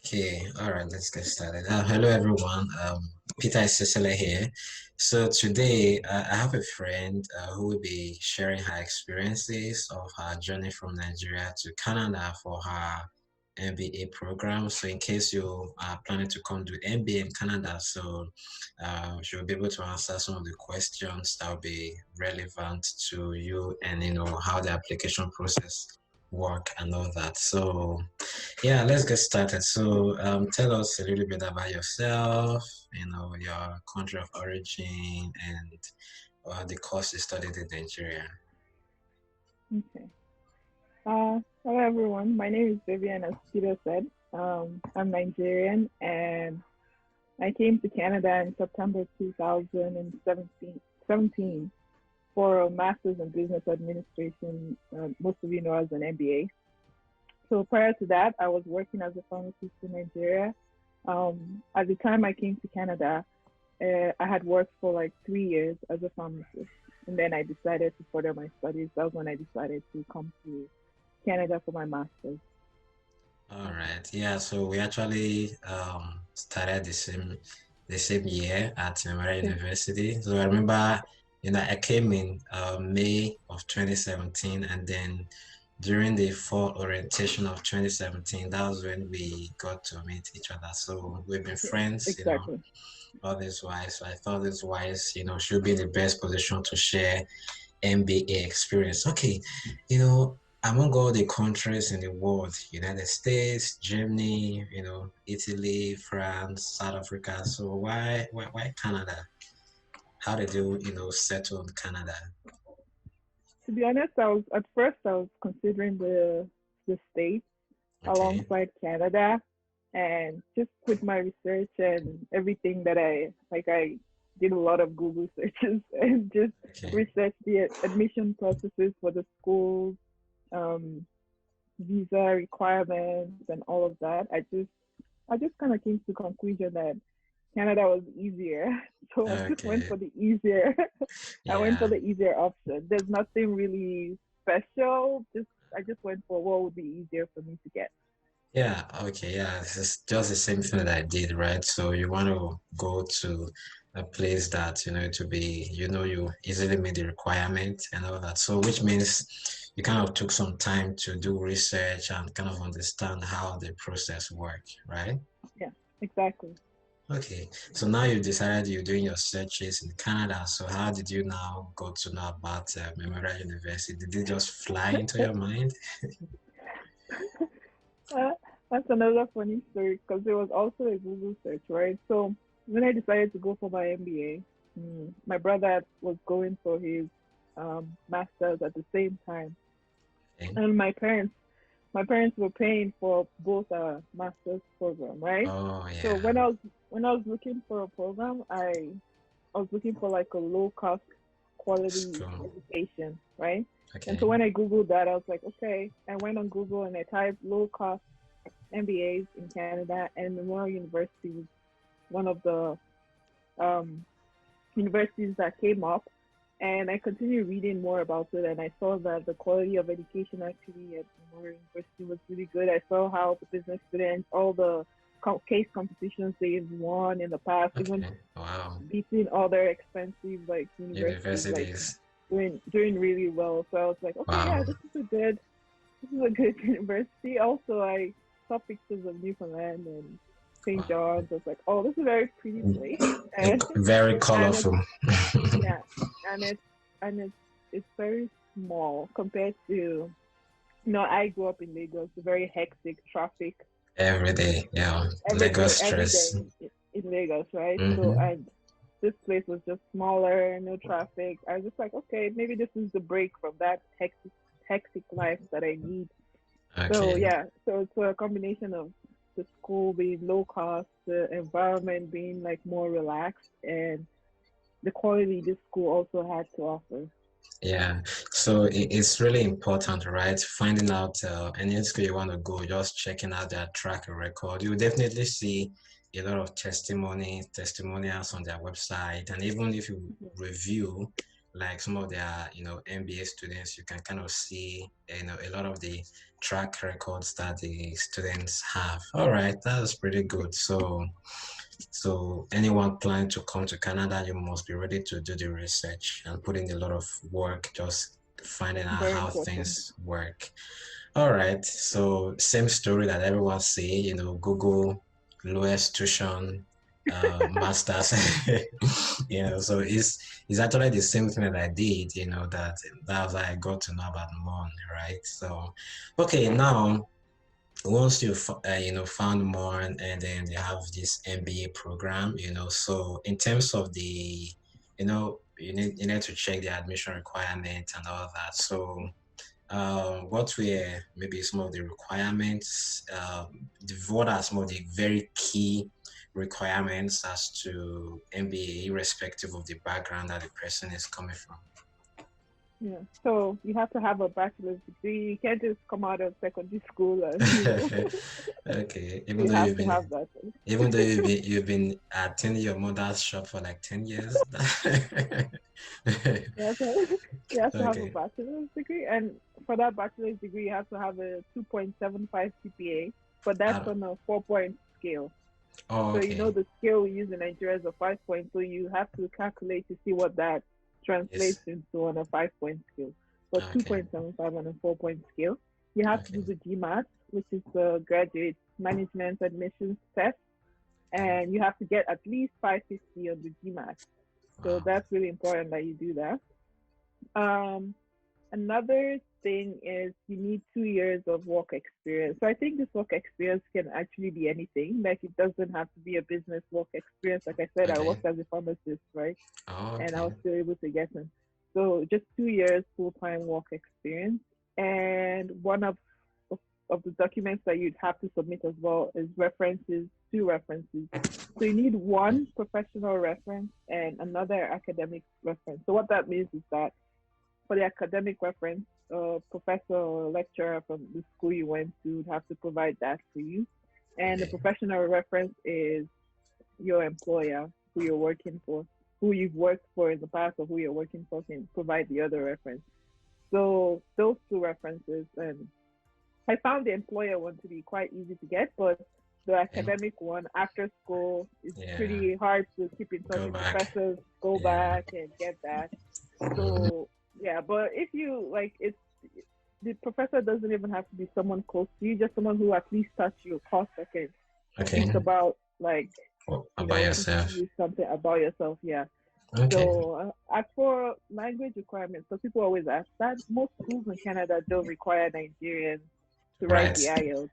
Okay, all right, let's get started. Hello, everyone. Peter is Cecilia here. So today, I have a friend who will be sharing her experiences of her journey from Nigeria to Canada for her MBA program. So in case you are planning to come do MBA in Canada, so she'll be able to answer some of the questions that will be relevant to you and how the application process work and all that. So yeah, let's get started. So, tell us a little bit about yourself, your country of origin, and the course you studied in Nigeria. Okay. Hello everyone. My name is Vivian, as Peter said. I'm Nigerian and I came to Canada in September 2017 for a master's in business administration, most of you know as an MBA. So prior to that, I was working as a pharmacist in Nigeria. At the time I came to Canada, I had worked for like 3 years as a pharmacist. And then I decided to further my studies. That was when I decided to come to Canada for my master's. All right. Yeah, so we actually started the same year at Memorial Okay. University. So I remember, I came in May of 2017, and then during the fall orientation of 2017, that was when we got to meet each other. So we've been Yeah, friends, exactly. all this wise. So I thought this wise, should be in the best position to share MBA experience. Okay, among all the countries in the world, United States, Germany, Italy, France, South Africa. So why Canada? How did you, settle in Canada? To be honest, I was considering the states Okay, alongside Canada, and just with my research and everything that I did a lot of Google searches and just okay. researched the admission processes for the schools, um, visa requirements, and all of that. I just kind of came to the conclusion that Canada was easier, so I just went Okay, for the easier. I went for yeah. the easier option. There's nothing really special. I just went for what would be easier for me to get. Yeah, okay, yeah, it's just the same thing that I did, right? So you want to go to a place that, to be, you easily meet the requirement and all that. So which means you kind of took some time to do research and kind of understand how the process works, right? Yeah, exactly. Okay, so now you've decided you're doing your searches in Canada. So how did you now go to know about Memorial University? Did it just fly into your mind? Uh, that's another funny story because there was also a Google search, right? So when I decided to go for my MBA, my brother was going for his master's at the same time, Okay. and my parents were paying for both a master's program, right? Oh, So yeah. when I was looking for a program, I was looking for like a low cost quality School. education, right? And so Okay. when I Googled that, I was like, okay, I went on Google and I typed low cost MBAs in Canada, and Memorial University was one of the um, universities that came up. And I continued reading more about it, and I saw that the quality of education actually at Memorial University was really good. I saw how the business students, all the case competitions they've won in the past, even Okay. Wow. beating other expensive like universities, like Universities. doing really well. So I was like, okay, yeah, Wow. this is a good university. Also, I saw pictures of Newfoundland and St. Wow. John's. I was like, oh, this is a very pretty place, and Very and it's colorful. yeah, and it's very small compared to. I grew up in Lagos, very hectic traffic Every day. Yeah. every day, Lagos every stress. day in Lagos, right? So Mm-hmm. and this place was just smaller, no traffic. I was just like, okay, maybe this is the break from that hectic life that I need. So Okay. yeah, so it's a combination of the school being low cost, the environment being like more relaxed, and the quality this school also had to offer. Yeah. So it's really important, right? Finding out any school you want to go, just checking out their track record. You will definitely see a lot of testimonials on their website. And even if you Mhm. review like some of their, MBA students, you can kind of see, a lot of the track records that the students have. All right, that's pretty good. So anyone planning to come to Canada, you must be ready to do the research and put in a lot of work, just finding out Very how important. things work. All right, so same story that everyone say, Google, lowest tuition, masters, so it's actually the same thing that I did, that was how I got to know about Mon, right? So, okay, now once found more and then they have this MBA program, so in terms of the, you need to check the admission requirements and all that. So what were maybe some of the requirements? What are some of the very key requirements as to MBA, irrespective of the background that the person is coming from? Yeah. So you have to have a bachelor's degree. You can't just come out of secondary school and Okay, even you though have to have that. you've been attending your mother's shop for like 10 years. You have to, you have to have a Okay. bachelor's degree, and for that bachelor's degree, you have to have a 2.75 GPA, but that's I on a 4 point scale. Oh, So you okay. know the scale we use in Nigeria is a 5 point, so you have to calculate to see what that Yes. translates into on a 5 point scale. For Okay. 2.75 on a 4 point scale, you have to Okay. do the GMAT, which is the graduate management admissions test, Oh, and you have to get at least 550 on the GMAT. So wow. that's really important that you do that. Um, Another thing is you need 2 years of work experience. So I think this work experience can actually be anything. Like it doesn't have to be a business work experience. Like I said, I Okay. worked as a pharmacist, right? Oh, And I okay. was still able to get in. So just 2 years full-time work experience. And one of the documents that you'd have to submit as well is references, 2 references. So you need one professional reference and another academic reference. So what that means is that for the academic reference, a professor or lecturer from the school you went to would have to provide that for you. And the Okay. professional reference is your employer, who you're working for, who you've worked for in the past, or who you're working for can provide the other reference. So those 2 references, and I found the employer one to be quite easy to get, but the Yeah. academic one after school is Yeah. pretty hard to keep in touch Go with back. professors, go Yeah. back and get that. Mhm. So yeah, but if you like, it's the professor doesn't even have to be someone close to you, just someone who at least touched your course that can Okay. speak about like What about teach yourself? you something about yourself. Yeah. Okay. So as for language requirements, so people always ask that. Most schools in Canada don't require Nigerians to write Right. the IELTS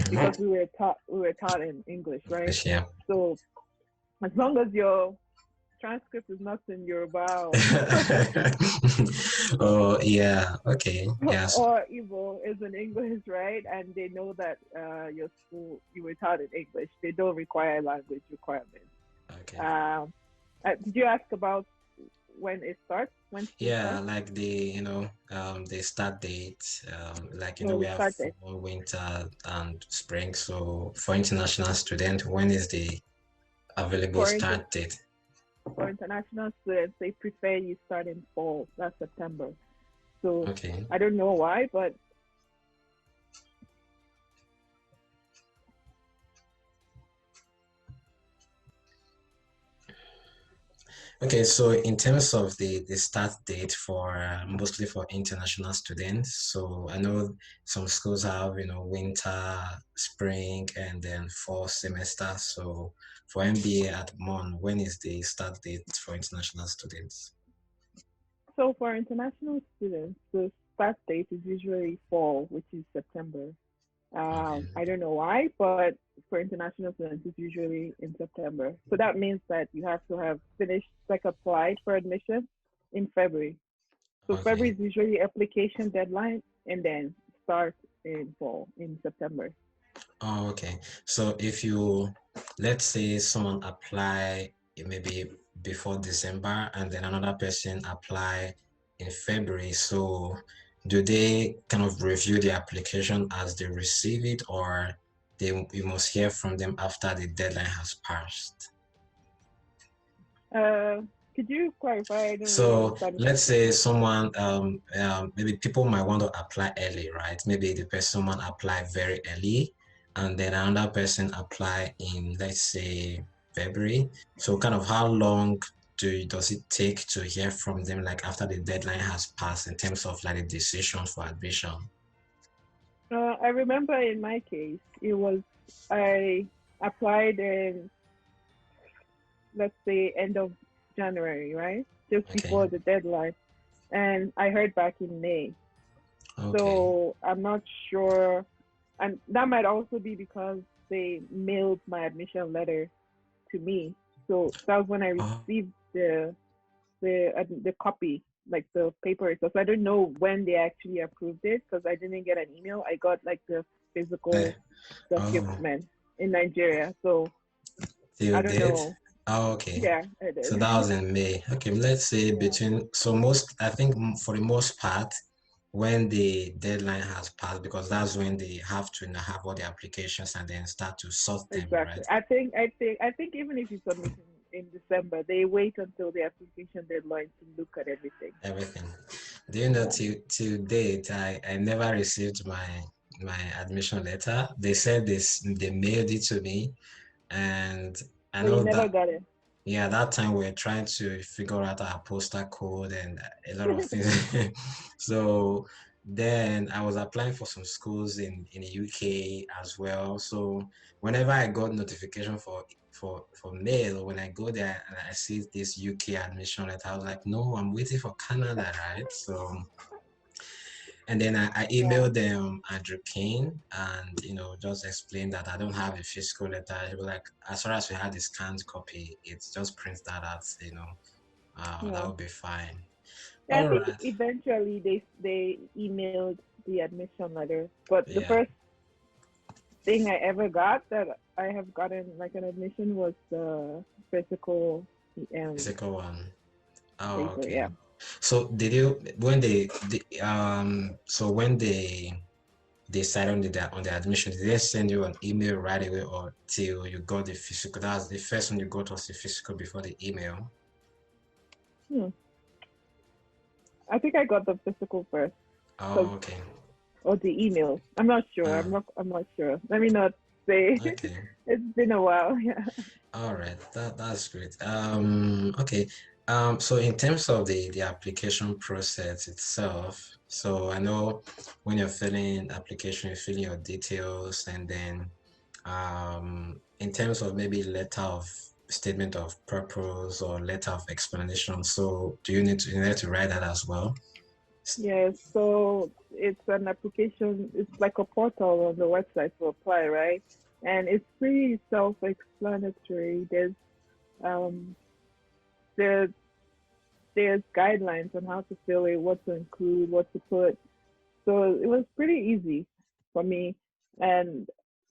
because Mhm. we were taught in English, right? Yeah. So as long as your transcript is not in Yoruba or Oh, yeah. Okay. Yes. or Igbo is in English, right? And they know that your school you were taught in English. They don't require language requirements. Okay. Um, did you ask about when it starts? When school Yeah, starts? like the start date, like No, we the have start date. fall, winter, and spring. So for international student, when is the available For inter- start date? for international students, they prefer you start in fall. That's September. So Okay. I don't know why, but Okay, so in terms of the start date for mostly for international students, so I know some schools have, winter, spring, and then fall semester. So for MBA at MON, when is the start date for international students? so for international students, the start date is usually fall, which is September. Okay. I don't know why, but for international students, it's usually in September. So that means that you have to have finished, like applied for admission in February. So Okay. February is usually application deadline, and then start in fall in September. Oh, okay. So if you, let's say someone apply maybe before December and then another person apply in February, so do they kind of review the application as they receive it, or you must hear from them after the deadline has passed? Uh, Could you clarify? I didn't really So understand the let's question. say someone, maybe people might want to apply early, right? Maybe the person someone apply very early, and then another person apply in, let's say, February. So kind of how long does it take to hear from them, like after the deadline has passed in terms of like the decision for admission? I remember in my case, it was I applied in, let's say, end of January, right? Just Okay. before the deadline, and I heard back in May. Okay. So I'm not sure, and that might also be because they mailed my admission letter to me. So that was when I Oh, received the copy, like the paper. So I don't know when they actually approved it because I didn't get an email. I got like the eh, physical oh, document in Nigeria. So you I don't did? know. Oh, okay. Yeah, I So that did. was in May. Okay, let's say Yeah, between, so most, I think for the most part, when the deadline has passed, because that's when they have to have all the applications and then start to sort them, exactly. right? I think even if you submit in December, they wait until the application deadline to look at everything. Everything. Do you know, Yeah. till date, I never received my admission letter. They said this, they mailed it to me, and I So you know never that. got it. Yeah, that time we are trying to figure out our postal code and a lot of things. So then I was applying for some schools in the UK as well. So whenever I got notification for mail, when I go there and I see this UK admission letter, I was like, no, I'm waiting for Canada, right? So and then I Wow. emailed them Andrew Kane and just explained that I don't have a physical letter. He was like, as far as we had the scanned copy, it just prints that out, that Yeah. would be fine. Yeah, I All think right. eventually they emailed the admission letter, but the Yeah, first thing I ever got that I have gotten like an admission was the physical um physical one. Oh, paper. okay. Yeah. So did you so when they decided on the admission, did they send you an email right away or till you got the physical? That's the first one you got was the physical before the email. Hmm. I think I got the physical first, cause Oh, okay. or the email. I'm not sure. Uh, I'm not sure. Let me not say. okay. It's been a while. Yeah. All right, that's great. Okay. So in terms of the application process itself, so I know when you're filling application, you fill in your details, and then in terms of maybe letter of statement of purpose or letter of explanation. So do you need to write that as well? Yeah. So it's an application. It's like a portal on the website to apply, right? And it's pretty self-explanatory. Um there's there's guidelines on how to fill it, what to include, what to put. So it was pretty easy for me. And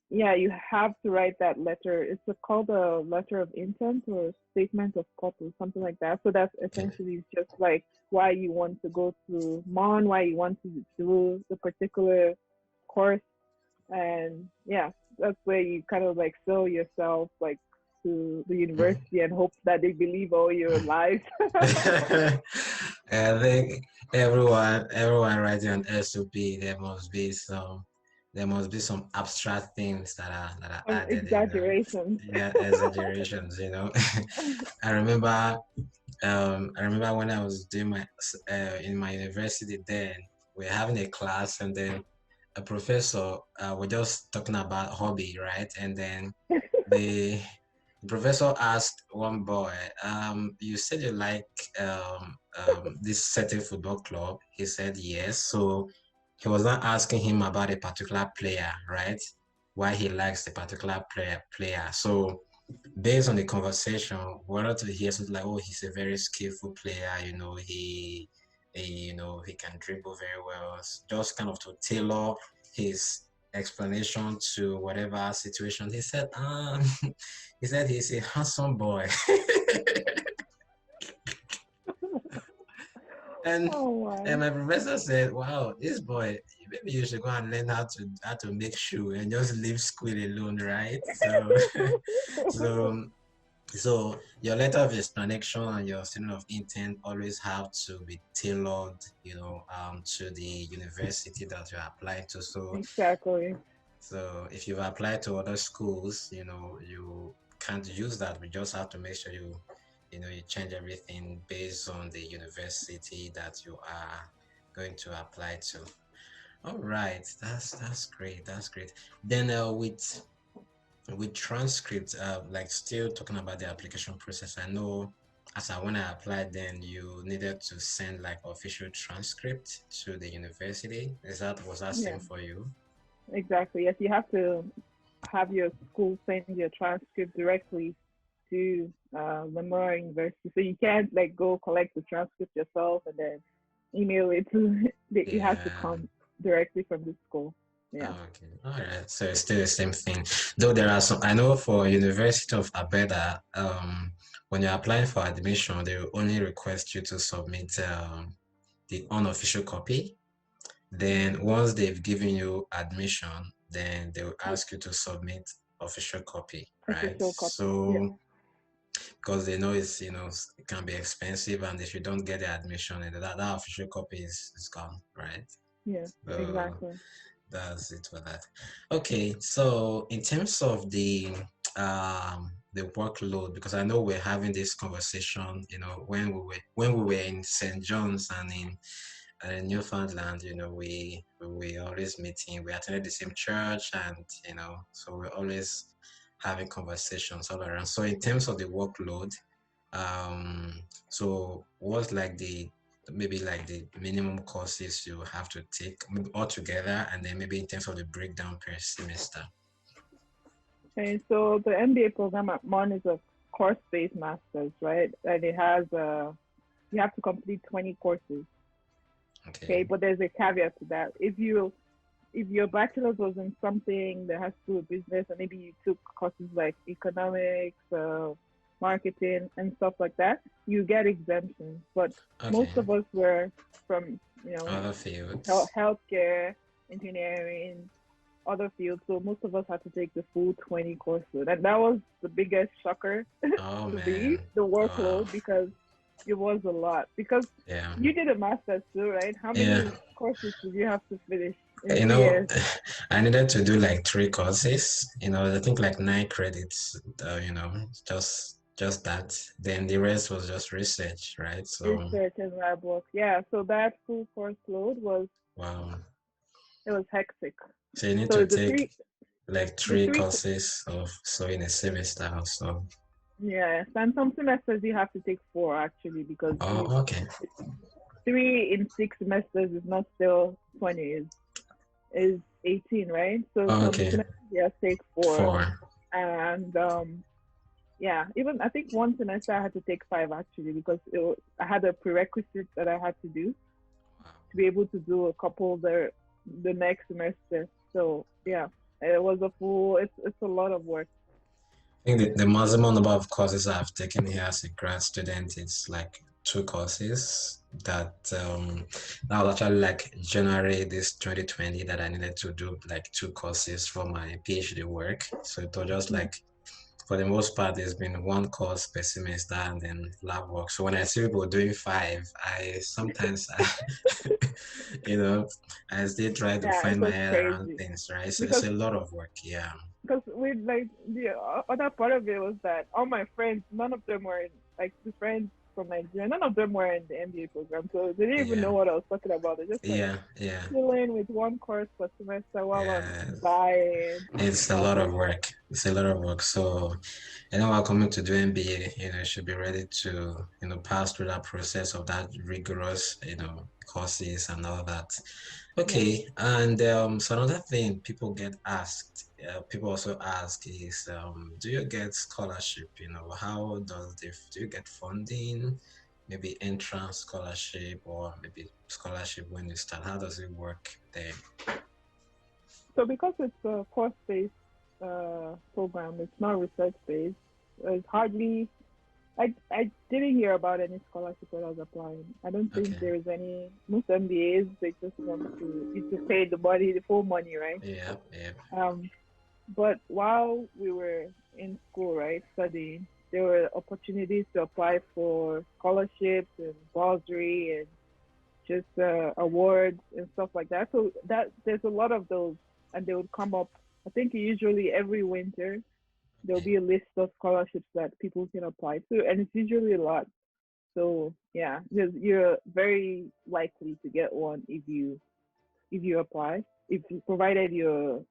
yeah, you have to write that letter. It's called a letter of intent or statement of purpose, something like that. So that's Okay. essentially just like why you want to go to MON, why you want to do the particular course. And yeah, that's where you kind of like sell yourself like to the Mhm. university and hope that they believe all your lies. I think everyone writing an SOP, there must be some abstract things that are Some added, exaggerations. yeah, exaggerations. I remember when I was doing my in my university then we're having a class and then a professor we're just talking about hobby, right? And then the professor asked one boy, you said you like this certain football club. He said yes. So he was not asking him about a particular player, right? Why he likes the particular player. So based on the conversation, whether to hear something like, oh, he's a very skillful player, he can dribble very well, just kind of to tailor his explanation to whatever situation. He said, he said he's a handsome boy. And Oh and my. my professor said, wow, this boy, maybe you should go and learn how to make shoe and just leave school alone, right? So so So your letter of explanation and your statement of intent always have to be tailored, to the university that you're applying to. Exactly. So if you've applied to other schools, you can't use that. We just have to make sure you change everything based on the university that you are going to apply to. All right, that's great. That's great. Then with transcript, like still talking about the application process, I know when I applied, then you needed to send like official transcript to the university. Was that Yeah, same for you? exactly. Yes, you have to have your school send your transcript directly to Memorial University. So you can't like go collect the transcript yourself and then email it to. It has to Yeah. come directly from the school. Yeah. Oh, okay. All right. So it's still the same thing. Though there are some, I know for University of Alberta, when you're applying for admission, they will only request you to submit the unofficial copy. Then Mm. once they've given you admission, then they will ask you to submit official copy, right? Official copy. Yeah. So because they know it can be expensive, and if you don't get the admission, and that official copy is gone, right? Yeah. So Exactly. that's it for that. Okay, so in terms of the workload, because I know we're having this conversation, when we were in St. John's and in Newfoundland, we always meeting. We attended the same church, and so we're always having conversations all around. So in terms of the workload, so what's like the maybe like the minimum courses you have to take maybe altogether, and then maybe in terms of the breakdown per semester. And so the MBA program at MON is a course-based master's, right? And it has you have to complete 20 courses. Okay, Okay. but there's a caveat to that. If your bachelor's was in something that has to do with business, and maybe you took courses like economics, marketing, and stuff like that, you get exemptions. But Okay. most of us were from, Other fields. healthcare, engineering, other fields. So most of us had to take the full 20 courses. And that was the biggest shocker Oh to me, man. the Wow. workload, because it was a lot. Because Yeah. you did a master's too, right? How Yeah. many courses did you have to finish in You three know, years? I needed to do like three courses, I think like 9 credits, just that. Then the rest was just research, right? So, Research and lab work. Yeah, so that full course load wow. it was hectic. So you need to So take like the three three courses of so in a semester or so. yes, and some semesters you have to take four actually because you Oh, okay. three in 6 semesters is not still 20 is 18, right? So Oh, some okay. semesters you have to take four, 4. and yeah, even I think one semester I had to take five actually because I had a prerequisite that I had to do Wow. to be able to do a couple the next semester. So yeah, it was a full. It's a lot of work. I think the maximum number of courses I've taken here as a grad student is like 2 courses that was actually like January this 2020 that I needed to do like 2 courses for my PhD work. So it was just Mm. like for the most part, there's been one course per semester and then lab work. So when I see people doing five, I sometimes, you know, I still try to Yeah, it find my was head around crazy things, right? So it's because a lot of work, yeah. with like the other part of it was that all my friends, none of them were in, like the friends from Nigeria, none of them were in the MBA program, so they didn't even Yeah, know what I was talking about. They just like yeah, yeah, chilling with one course per semester while I'm yeah. buying, It's a lot of traveling. work. It's a lot of work. So, while coming to do MBA, you should be ready to, pass through that process of that rigorous, courses and all that. Yeah. Okay. And so another thing people also ask is, do you get scholarship? How do you get funding? Maybe entrance scholarship or maybe scholarship when you start. How does it work there? So because it's a course-based program, it's not research-based. It's hardly. I didn't hear about any scholarship when I was applying. I don't think Okay. there is any. Most MBAs they just want to you to pay the money, the full money, right? Yeah, yeah. Um, but while we were in school, right, studying, there were opportunities to apply for scholarships and bursary and just awards and stuff like that. So that there's a lot of those, and they would come up. I think usually every winter there'll Okay. be a list of scholarships that people can apply to, and it's usually a lot. So yeah, you're very likely to get one if you apply, if you, provided you're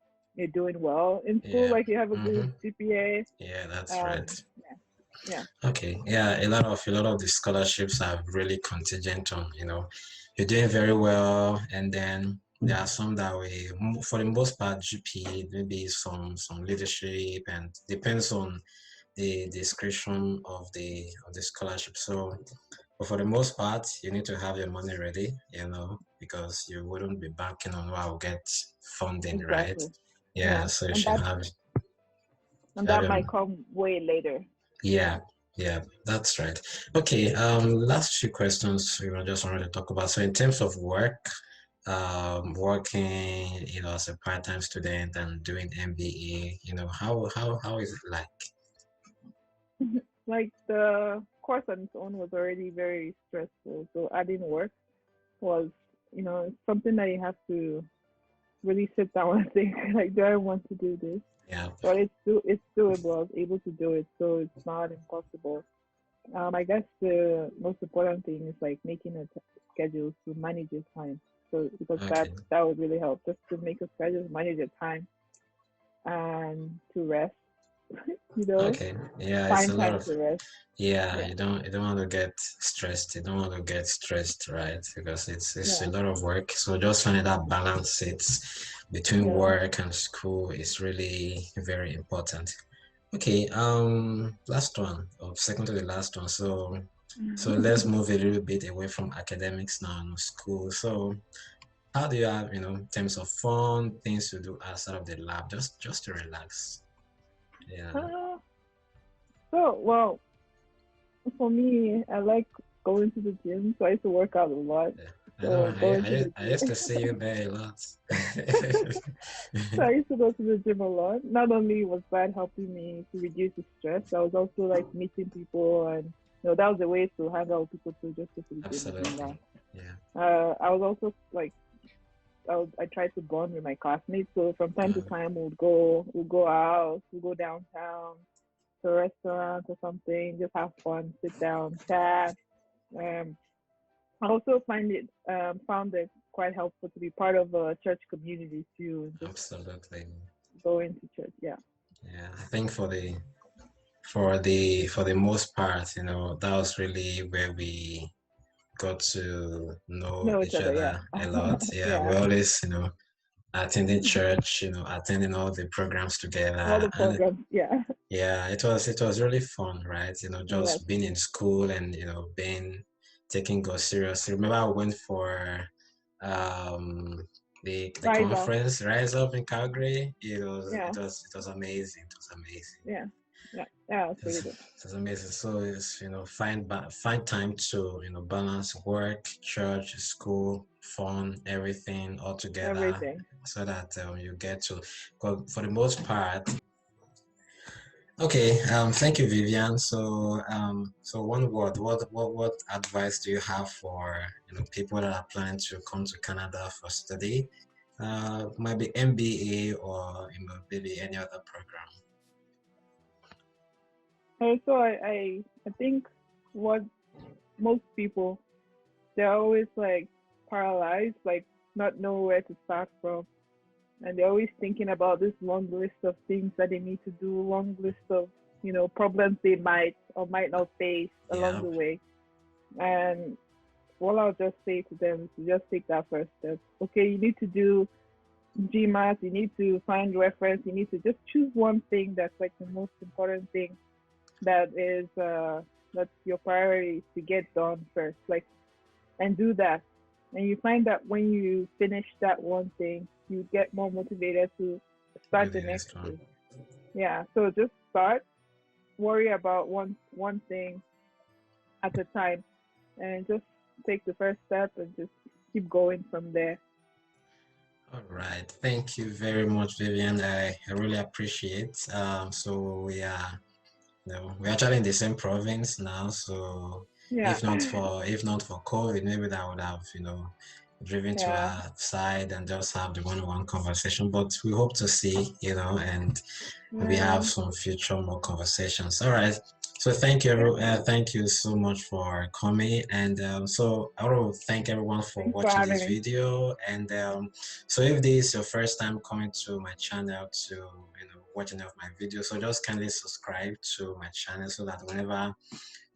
doing well in school, Yeah. like you have a Mm-hmm. good GPA. Yeah, that's right. Um, yeah, yeah, Okay, yeah, a lot of the scholarships are really contingent on, you're doing very well, and then there are some that for the most part, GP, maybe some leadership, and depends on the description of the scholarship. So, but for the most part, you need to have your money ready, because you wouldn't be banking on what will get funding, right? exactly. Yeah, Yeah, so you should have and have that your might come way later. Yeah, yeah, that's right. Okay, last few questions we just wanted to talk about. So in terms of work, working, as a part-time student and doing MBA, how is it like? Like the course on its own was already very stressful, so adding work was, something that you have to really sit down and think, like, do I want to do this? Yeah, But it's doable. I was able to do it, so it's not impossible. I guess the most important thing is like making a schedule to manage your time. So because that okay, that would really help, just to make a schedule, manage your time, and to rest. You know, okay. Yeah, it's a find lot time of to rest. Yeah, Yeah, you don't want to get stressed. You don't want to get stressed, right? Because it's a yeah, lot of work. So just finding that balance it's between yeah. work and school is really very important. Okay, last one, or second to the last one. So let's move a little bit away from academics now and school. So how do you have, in terms of fun, things to do outside of the lab, just to relax? Yeah. Uh, so well, for me, I like going to the gym. So I used to work out a lot. Yeah. I know. So going to the I used to gym. see you there a lot. So I used to go to the gym a lot. Not only was that helping me to reduce the stress, I was also like meeting people, and that was a way to hang out with people too, just go to the gym and hang Absolutely. out. Yeah. I was also like I tried to bond with my classmates, so from time to Uh, time we'll go out, we'll go downtown to a restaurant or something, just have fun, sit down, chat. Um, I also found it quite helpful to be part of a church community too, and just absolutely. going to church. Yeah. Yeah. I think for the most part, that was really where we got to know Know each each other, yeah. other a lot. Yeah. We Yeah. always, attending church, attending all the programs All together. the And programs, yeah. yeah, it was really fun, right? Yes. Just being in school and being taking God seriously. Remember I went for the Rise up. conference Rise Up in Calgary. It was Yeah. it was it was amazing. It was amazing. Yeah. Yeah. Yeah, it's It was, pretty good. it was amazing. So it's find time to balance work, church, school, fun, everything all together, Everything. so that you get to. 'Cause for the most part. Okay, thank you, Vivian. So one word, what advice do you have for people that are planning to come to Canada for study? Might be MBA or maybe any other program. Also, I think what most people, they're always like paralyzed, like not know where to start from. And they're always thinking about this long list of things that they need to do, long list of, problems they might or might not face along Yeah, the way. And what I'll just say to them is to just take that first step. Okay, you need to do GMAT, you need to find reference, you need to just choose one thing that's like the most important thing that is that's your priority to get done first. Like, and do that. And you find that when you finish that one thing, you get more motivated to do start the the next next one. thing. Yeah. So just start, worry about one thing at a time, and just take the first step and just keep going from there. All right, thank you very much, Vivian. I really appreciate. So yeah. No, we're actually in the same province now, so Yeah. if not for COVID, maybe that would have, driven to Yeah. our side and just have the one-on-one conversation. But we hope to see, and maybe have Yeah. some future more conversations. All right. So thank you, Yeah. thank you so much for coming. And so I want to thank everyone for Thanks for watching having this me. video. And so if this is your first time coming to my channel to watch any of my videos, so just kindly subscribe to my channel so that whenever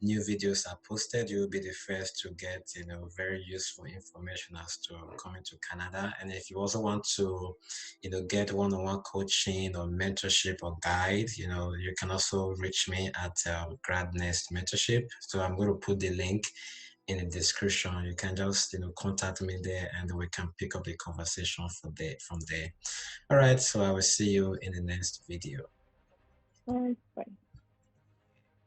new videos are posted, you'll be the first to get, very useful information as to coming to Canada. And if you also want to, get one-on-one coaching or mentorship or guide, you can also reach me at GradNest Mentorship. So I'm going to put the link in the description. You can just, contact me there and we can pick up the conversation from there. All right. So I will see you in the next video. Bye. Bye.